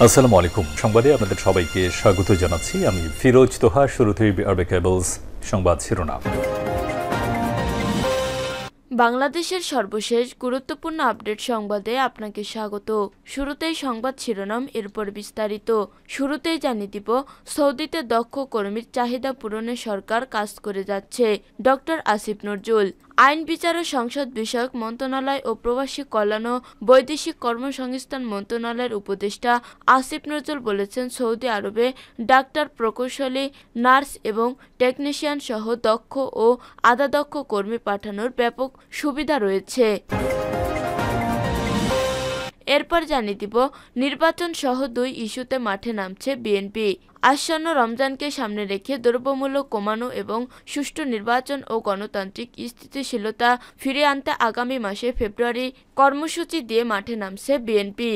আসসালামু আলাইকুম। সংবাদে আপনাদের সবাইকে স্বাগত জানাচ্ছি। আমি ফিরোজ তোহা। শুরুতেই আরবে কেবলস সংবাদ শিরোনাম। বাংলাদেশের সর্বশেষ গুরুত্বপূর্ণ আপডেট সংবাদে আপনাকে স্বাগত। শুরুতেই সংবাদ শিরোনাম, এরপর বিস্তারিত। শুরুতেই জানিয়ে দিব, সৌদিতে দক্ষ কর্মীর চাহিদা পূরণে সরকার কাজ করে যাচ্ছে। ডক্টর আসিফ নজরুল। আইন বিচার ও সংসদ বিষয়ক মন্ত্রণালয় ও প্রবাসী কল্যাণ ও বৈদেশিক কর্মসংস্থান মন্ত্রণালয়ের উপদেষ্টা আসিফ নজরুল বলেছেন, সৌদি আরবে ডাক্তার, প্রকৌশলী, নার্স এবং টেকনিশিয়ান সহ দক্ষ ও আধা দক্ষ কর্মী পাঠানোর ব্যাপক সুবিধা রয়েছে। এরপর জানিয়ে দিব, নির্বাচন সহ 2 ইস্যুতে মাঠে নামছে বিএনপি। আসন্ন রমজানকে সামনে রেখে দ্রব্যমূল্য কমানো এবং সুষ্ঠু নির্বাচন ও গণতান্ত্রিক স্থিতিশীলতা ফিরিয়ে আনতে আগামী মাসে ফেব্রুয়ারি কর্মসূচি দিয়ে মাঠে নামছে বিএনপি।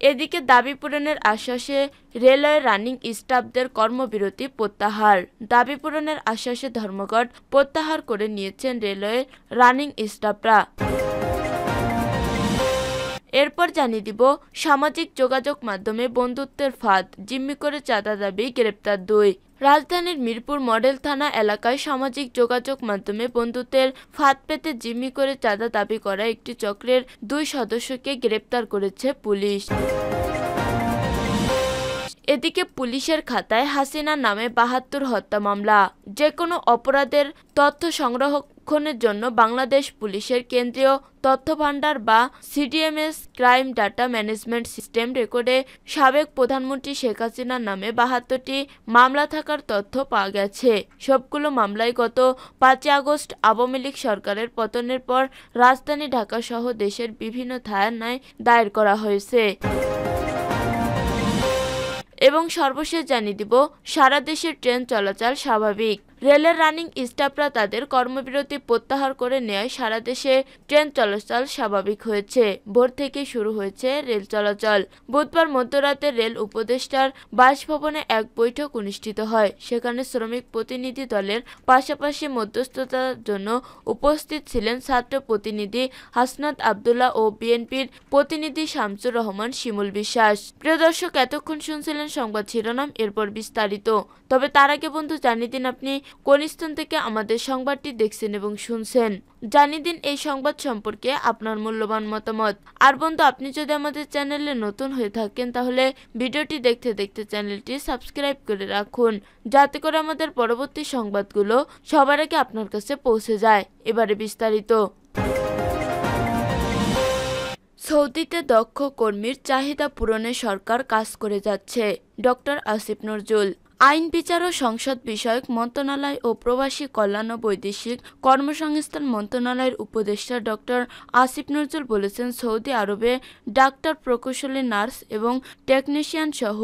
এদিকে দাবি পূরণের আশ্বাসে রেলওয়ে রানিং স্টাফদের কর্মবিরতি প্রত্যাহার। দাবি পূরণের আশ্বাসে ধর্মঘট প্রত্যাহার করে নিয়েছেন রেলওয়ে রানিং স্টাফরা। এরপর জানিয়ে দিব, সামাজিক যোগাযোগ মাধ্যমে বন্ধুত্বের ফাঁদ, জিম্মি করে চাঁদা দাবি, গ্রেপ্তার 2। রাজধানীর মিরপুর মডেল থানা এলাকায় সামাজিক যোগাযোগ মাধ্যমে বন্ধুত্বের ফাঁদ পেতে জিম্মি করে চাঁদা দাবি করা একটি চক্রের 2 সদস্যকে গ্রেপ্তার করেছে পুলিশ। এদিকে পুলিশের খাতায় হাসিনার নামে 72 হত্যা মামলা। যে কোনো অপরাধের তথ্য সংরক্ষণের জন্য বাংলাদেশ পুলিশের কেন্দ্রীয় তথ্যভাণ্ডার বা CDMS crime data management system রেকর্ডে সাবেক প্রধানমন্ত্রী শেখ হাসিনার নামে 72টি মামলা থাকার তথ্য পাওয়া গেছে। সবগুলো মামলায় গত 5 আগস্ট আওয়ামী লীগ সরকারের পতনের পর রাজধানী ঢাকা সহ দেশের বিভিন্ন থানায় দায়ের করা হয়েছে। এবং সর্বশেষ জানিয়ে দিব, সারা দেশের ট্রেন চলাচল স্বাভাবিক। রেলের রানিং স্টাফরা তাদের কর্মবিরতি প্রত্যাহার করে নেয় সারা দেশে ট্রেন চলাচল স্বাভাবিক হয়েছে। ভোর থেকে শুরু হয়েছে রেল চলাচল। বুধবার মধ্যরাতে রেল উপদেষ্টার বাসভবনে এক বৈঠক অনুষ্ঠিত হয়। সেখানে শ্রমিক প্রতিনিধি দলের পাশাপাশি মধ্যস্থতার জন্য উপস্থিত ছিলেন ছাত্র প্রতিনিধি হাসনাত আবদুল্লাহ ও বিএনপির প্রতিনিধি শামসুর রহমান শিমুল বিশ্বাস। প্রিয় দর্শক, এতক্ষণ শুনছিলেন সংবাদ শিরোনাম, এরপর বিস্তারিত। তবে তার আগে বন্ধু জানিয়ে দিন, আপনি কোন স্থান থেকে আমাদের সংবাদটি দেখছেন এবং শুনছেন। জানিয়ে দিন এই সংবাদ সম্পর্কে আপনার মূল্যবান মতামত। আর বন্ধু, আপনি যদি আমাদের চ্যানেলে নতুন হয়ে থাকেন তাহলে ভিডিওটি দেখতে দেখতে চ্যানেলটি সাবস্ক্রাইব করে রাখুন, যাতে করে আমাদের পরবর্তী সংবাদগুলো সবার আগে আপনার কাছে পৌঁছে যায়। এবারে বিস্তারিত। সৌদিতে দক্ষ কর্মীর চাহিদা পূরণে সরকার কাজ করে যাচ্ছে। ডক্টর আসিফ নজরুল। আইন বিচার ও সংসদ বিষয়ক মন্ত্রণালয় ও প্রবাসী কল্যাণ ও বৈদেশিক কর্মসংস্থান মন্ত্রণালয়ের উপদেষ্টা ডক্টর আসিফ নজরুল বলেছেন, সৌদি আরবে ডাক্তার, প্রকৌশলী, নার্স এবং টেকনিশিয়ান সহ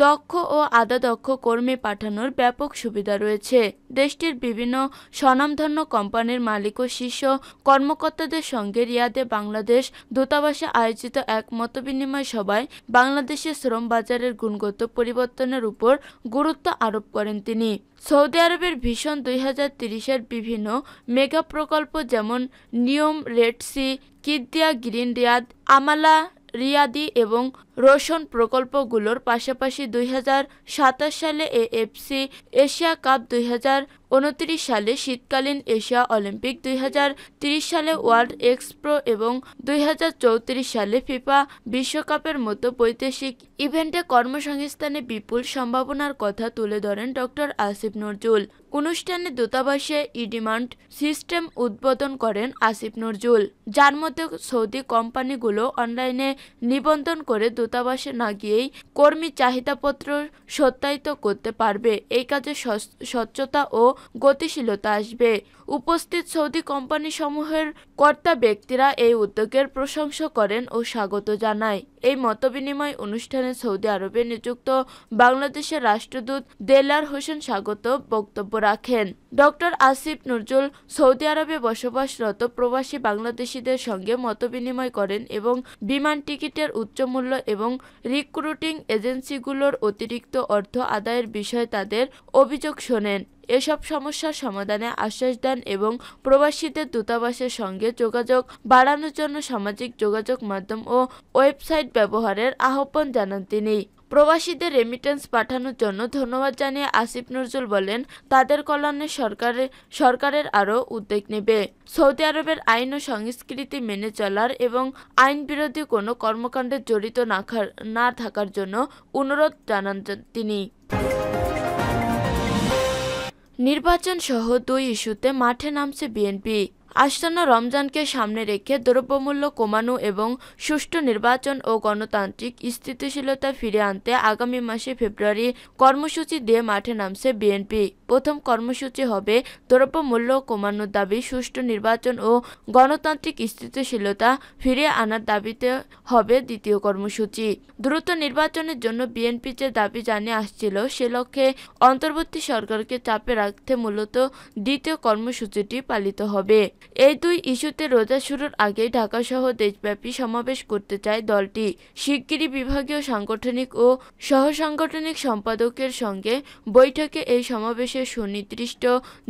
দক্ষ ও আধা দক্ষ কর্মী পাঠানোর ব্যাপক সুবিধা রয়েছে। দেশটির বিভিন্ন স্বনামধন্য কোম্পানির মালিক ও শীর্ষ কর্মকর্তাদের সঙ্গে রিয়াদে বাংলাদেশ দূতাবাসে আয়োজিত এক মতবিনিময় সভায় বাংলাদেশের শ্রম বাজারের গুণগত পরিবর্তনের উপর গুরুত্ব আরোপ করেন তিনি। সৌদি আরবের ভিশন 2030-এর বিভিন্ন মেগা প্রকল্প যেমন Neom, Red Sea, Qiddiya, Green Riyadh, Amaala রিয়াদি এবং রোশন প্রকল্পগুলোর পাশাপাশি 2027 সালে এএফসি এশিয়া কাপ, 2029 সালে শীতকালীন এশিয়া অলিম্পিক, 2030 সালে ওয়ার্ল্ড এক্সপো এবং 2034 সালে ফিফা বিশ্বকাপের মতো বৈদেশিক ইভেন্টে কর্মসংস্থানে বিপুল সম্ভাবনার কথা তুলে ধরেন ডক্টর আসিফ নজরুল। অনুষ্ঠানে দূতাবাসে ই-ডিমান্ড সিস্টেম উদ্বোধন করেন আসিফ নজরুল, যার মধ্যে সৌদি কোম্পানিগুলো অনলাইনে নিবন্ধন করে দূতাবাসে না গিয়েই কর্মী চাহিদাপত্র সত্যায়িত করতে পারবে। এই কাজে স্বচ্ছতা ও গতিশীলতা আসবে। উপস্থিত সৌদি কোম্পানি সমূহের কর্তা ব্যক্তিরা এই উদ্যোগের প্রশংসা করেন ও স্বাগত জানায়। এই মতবিনিময় অনুষ্ঠানে সৌদি আরবে নিযুক্ত বাংলাদেশের রাষ্ট্রদূত দেলার হোসেন স্বাগত বক্তব্য রাখেন। ডক্টর আসিফ নজরুল সৌদি আরবে বসবাসরত প্রবাসী বাংলাদেশিদের সঙ্গে মতবিনিময় করেন এবং বিমান টিকিটের উচ্চ মূল্য এবং রিক্রুটিং এজেন্সিগুলোর অতিরিক্ত অর্থ আদায়ের বিষয়ে তাদের অভিযোগ শোনেন। এসব সমস্যার সমাধানে আশ্বাস দেন এবং প্রবাসীদের দূতাবাসের সঙ্গে যোগাযোগ বাড়ানোর জন্য সামাজিক যোগাযোগ মাধ্যম ও ওয়েবসাইট ব্যবহারের আহ্বান জানান তিনি। প্রবাসীদের রেমিটেন্স পাঠানোর জন্য ধন্যবাদ জানিয়ে আসিফ নজরুল বলেন, তাদের কল্যাণে সরকারের আরও উদ্যোগ নেবে। সৌদি আরবের আইন ও সংস্কৃতি মেনে চলার এবং আইন বিরোধী কোনো কর্মকাণ্ডে জড়িত না থাকার জন্য অনুরোধ জানান তিনি। নির্বাচন সহ 2 ইস্যুতে মাঠে নামছে বিএনপি। আসন্ন রমজানকে সামনে রেখে দ্রব্যমূল্য কমানো এবং সুষ্ঠু নির্বাচন ও গণতান্ত্রিক স্থিতিশীলতা ফিরিয়ে আনতে আগামী মাসে ফেব্রুয়ারি কর্মসূচি দিয়ে মাঠে নামছে বিএনপি। প্রথম কর্মসূচি হবে দ্রব্যমূল্য কমানোর দাবি, সুষ্ঠু নির্বাচন ও গণতান্ত্রিক স্থিতিশীলতা ফিরিয়ে আনার দাবিতে হবে দ্বিতীয় কর্মসূচি। দ্রুত নির্বাচনের জন্য বিএনপি যে দাবি জানিয়ে আসছিল, সে লক্ষ্যে অন্তর্বর্তী সরকারকে চাপে রাখতে মূলত দ্বিতীয় কর্মসূচিটি পালিত হবে। এই 2 ইস্যুতে রোজা শুরুর আগেই ঢাকাসহ দেশব্যাপী সমাবেশ করতে চায় দলটি। শিগগিরই বিভাগীয় সাংগঠনিক ও সহসাংগঠনিক সম্পাদকের সঙ্গে বৈঠকে এই সমাবেশের সুনির্দিষ্ট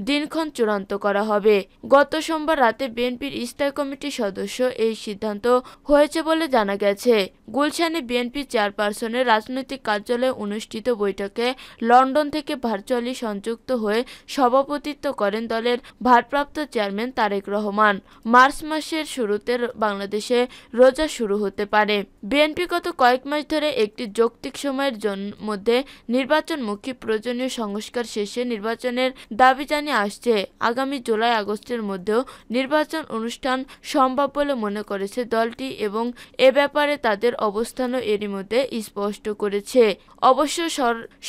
দিনক্ষণ চূড়ান্ত করা হবে। গত সোমবার রাতে বিএনপির স্থায়ী কমিটির সদস্য এই সিদ্ধান্ত হয়েছে বলে জানা গেছে। গুলশানে বিএনপি চেয়ারপারসনের রাজনৈতিক কার্যালয়ে অনুষ্ঠিত বৈঠকে লন্ডন থেকে ভার্চুয়ালি সংযুক্ত হয়ে সভাপতিত্ব করেন দলের ভারপ্রাপ্ত চেয়ারম্যান তারেক রহমান। মার্চ মাসের শুরুতে বাংলাদেশে রোজা শুরু হতে পারে। বিএনপি গত কয়েক মাস ধরে একটি যৌক্তিক সময়ের মধ্যে নির্বাচনমুখী প্রয়োজনীয় সংস্কার শেষে নির্বাচনের দাবি জানিয়ে আসছে। আগামী জুলাই-আগস্টের মধ্যেও নির্বাচন অনুষ্ঠান সম্ভব বলে মনে করেছে দলটি এবং এ ব্যাপারে তাদের অবস্থানও এরই মধ্যে স্পষ্ট করেছে। অবশ্য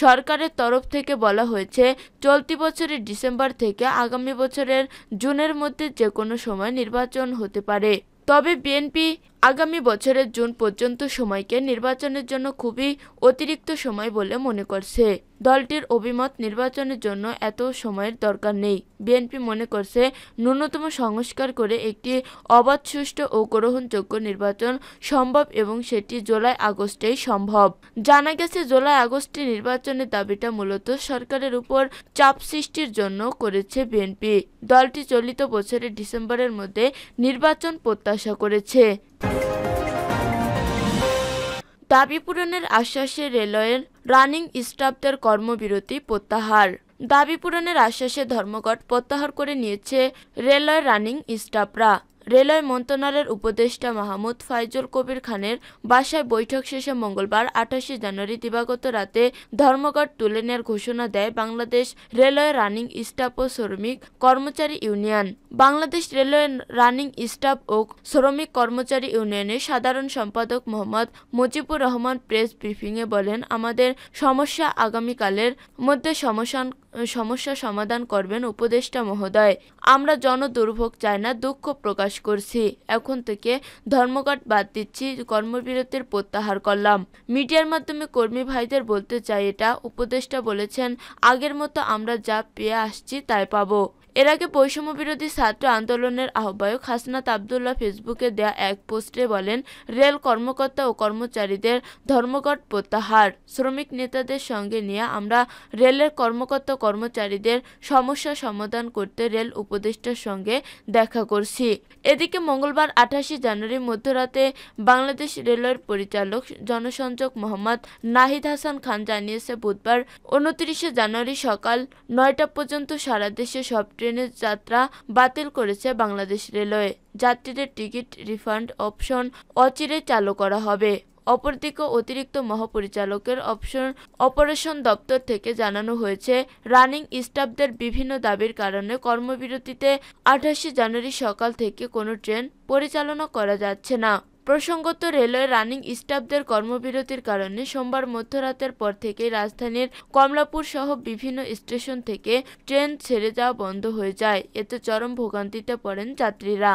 সরকারের তরফ থেকে বলা হয়েছে, চলতি বছরের ডিসেম্বর থেকে আগামী বছরের জুনের মধ্যে যে কোনো সময় নির্বাচন হতে পারে। তবে বিএনপি আগামী বছরের জুন পর্যন্ত সময়কে নির্বাচনের জন্য খুবই অতিরিক্ত সময় বলে মনে করছে। দলটির অভিমত, নির্বাচনের জন্য এত সময়ের দরকার নেই। বিএনপি মনে করছে, ন্যূনতম সংস্কার করে একটি অবাধ, সুষ্ঠু ও গ্রহণযোগ্য নির্বাচন সম্ভব এবং সেটি জুলাই-আগস্টেই সম্ভব। জানা গেছে, জুলাই-আগস্টে নির্বাচনের দাবিটা মূলত সরকারের উপর চাপ সৃষ্টির জন্য করেছে বিএনপি। দলটি চলিত বছরের ডিসেম্বরের মধ্যে নির্বাচন প্রত্যাশা করেছে। দাবি পূরণের আশ্বাসে রেলওয়ের রানিং স্টাফদের কর্মবিরতি প্রত্যাহার। দাবি পূরণের আশ্বাসে ধর্মঘট প্রত্যাহার করে নিয়েছে রেলওয়ের রানিং স্টাফরা। রেলওয়ে মন্ত্রণালয়ের উপদেষ্টা মাহমুদ ফাইজুল কবির খানের বাসায় বৈঠক শেষে মঙ্গলবার 28 জানুয়ারি দিবাগত রাতে ধর্মঘট তুলে নেওয়ার ঘোষণা দেয় বাংলাদেশ রেলওয়ে রানিং স্টাফ ও শ্রমিক কর্মচারী union. Bangladesh railway running staff ও শ্রমিক কর্মচারী ইউনিয়নের সাধারণ সম্পাদক মোহাম্মদ মুজিবুর রহমান প্রেস ব্রিফিংয়ে বলেন, আমাদের সমস্যা আগামীকালের মধ্যে সমস্যা সমাধান করবেন উপদেষ্টা মহোদয়। আমরা জনদুর্ভোগ চাই না, দুঃখ প্রকাশ করছি। এখন থেকে ধর্মঘট বাদ দিচ্ছি, কর্মবিরতির প্রত্যাহার করলাম। মিডিয়ার মাধ্যমে কর্মী ভাইদের বলতে চাই, এটা উপদেষ্টা বলেছেন, আগের মতো আমরা যা পেয়ে আসছি তাই পাবো। এর আগে বৈষম্য বিরোধী ছাত্র আন্দোলনের আহ্বায়ক হাসনাত আবদুল্লাহ ফেসবুকে দেয়া এক পোস্টে বলেন, রেল কর্মকর্তা ও কর্মচারীদের ধর্মঘট প্রত্যাহার। শ্রমিক নেতাদের সঙ্গে নিয়ে আমরা রেলের কর্মকর্তা কর্মচারীদের সমস্যা সমাধান করতে রেল উপদেষ্টার সঙ্গে দেখা করছি। এদিকে মঙ্গলবার 28 জানুয়ারি মধ্যরাতে বাংলাদেশ রেলওয়ের পরিচালক জনসংযোগ মোহাম্মদ নাহিদ হাসান খান জানিয়েছে, বুধবার 29 জানুয়ারি সকাল 9টা পর্যন্ত সারা দেশে সব ট্রেনের যাত্রা বাতিল করেছে বাংলাদেশ রেলওয়ে। যাত্রীদের টিকিট রিফান্ড অপশন অচিরেই চালু করা হবে। অপরদিকে অতিরিক্ত মহাপরিচালকের অপারেশন দপ্তর থেকে জানানো হয়েছে, রানিং স্টাফদের বিভিন্ন দাবির কারণে কর্মবিরতিতে 28 জানুয়ারি সকাল থেকে কোনো ট্রেন পরিচালনা করা যাচ্ছে না। প্রসঙ্গত, রেলওয়ে রানিং স্টাফদের কর্মবিরতির কারণে সোমবার মধ্যরাতের পর থেকেই রাজধানীর কমলাপুর সহ বিভিন্ন স্টেশন থেকে ট্রেন ছেড়ে যাওয়া বন্ধ হয়ে যায়। এতে চরম ভোগান্তিতে পড়েন যাত্রীরা।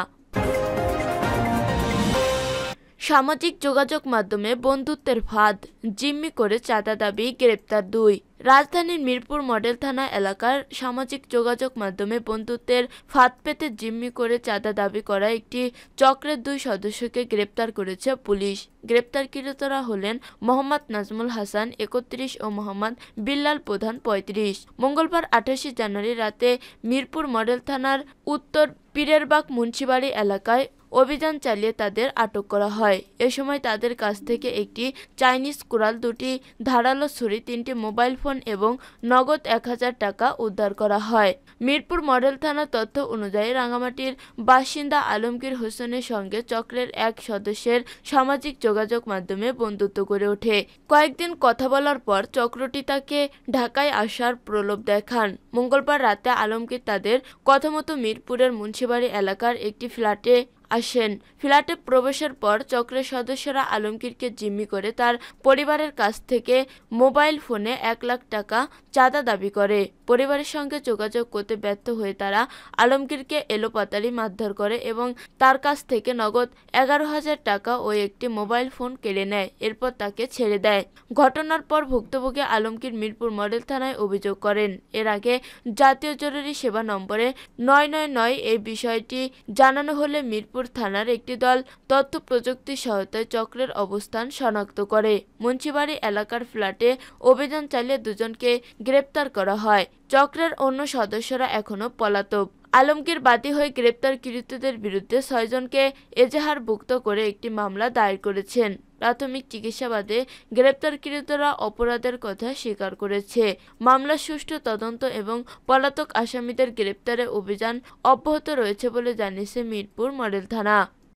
সামাজিক যোগাযোগ মাধ্যমে বন্ধুত্বের ফাঁদ, জিম্মি করে চাঁদা দাবি, গ্রেপ্তার 2। রাজধানীর মিরপুর মডেল থানা এলাকার সামাজিক যোগাযোগ মাধ্যমে বন্ধুত্বের ফাঁদ পেতে জিম্মি করে চাঁদা দাবি করা একটি চক্রের 2 সদস্যকে গ্রেপ্তার করেছে পুলিশ। গ্রেপ্তারকৃতরা হলেন মোহাম্মদ নাজমুল হাসান 31 ও মোহাম্মদ বিল্লাল প্রধান 35। মঙ্গলবার 28 জানুয়ারি রাতে মিরপুর মডেল থানার উত্তর পীরেরবাগ মুন্সিবাড়ি এলাকায় অভিযান চালিয়ে তাদের আটক করা হয়। এ সময় তাদের কাছ থেকে একটি চাইনিজ কুড়াল, 2টি ধারালো ছুরি, 3টি মোবাইল ফোন এবং নগদ 1000 টাকা উদ্ধার করা হয়। মিরপুর মডেল থানার তথ্য অনুযায়ী রাঙামাটির বাসিন্দা আলমগীর হোসেনের সঙ্গে চক্রের এক সদস্যের সামাজিক যোগাযোগ মাধ্যমে বন্ধুত্ব গড়ে ওঠে। কয়েকদিন কথা বলার পর চক্রটি তাকে ঢাকায় আসার প্রলোভ দেখান। মঙ্গলবার রাতে আলমগীর তাদের কথামতো মিরপুরের মুন্সিবাড়ি এলাকার একটি ফ্ল্যাটে আসেন। ফ্ল্যাটে প্রবেশের পর চক্রের সদস্যরা আলমগীরকে জিম্মি করে তার পরিবারের কাছ থেকে মোবাইল ফোনে 1 লাখ টাকা চাঁদা দাবি করে। পরিবারের সঙ্গে যোগাযোগ করতে ব্যর্থ হয়ে তারা আলমগীরকে এলোপাতাড়ি মারধর করে এবং তার কাছ থেকে নগদ 11,000 টাকা ও একটি মোবাইল ফোন কেড়ে নেয়। এরপর তাকে ছেড়ে দেয়। ঘটনার পর ভুক্তভোগী আলমগীর মিরপুর মডেল থানায় অভিযোগ করেন। এর আগে জাতীয় জরুরি সেবা নম্বরে 999 এই বিষয়টি জানানো হলে মিরপুর থানার একটি দল তথ্য প্রযুক্তি সহায়তায় চক্রের অবস্থান শনাক্ত করে। মুন্সিবাড়ি এলাকার ফ্ল্যাটে অভিযান চালিয়ে 2 জনকে গ্রেপ্তার করা হয়। চক্রের অন্য সদস্যরা এখনও পলাতক। আলমগীর বাদী হয়ে গ্রেপ্তারকৃতদের বিরুদ্ধে 6 জনকে এজাহারভুক্ত করে একটি মামলা দায়ের করেছেন। প্রাথমিক জিজ্ঞাসাবাদে গ্রেপ্তারকৃতরা অপরাধের কথা স্বীকার করেছে। মামলার সুষ্ঠু তদন্ত এবং পলাতক আসামিদের গ্রেপ্তারে অভিযান অব্যাহত রয়েছে বলে জানিয়েছে মিরপুর মডেল থানা।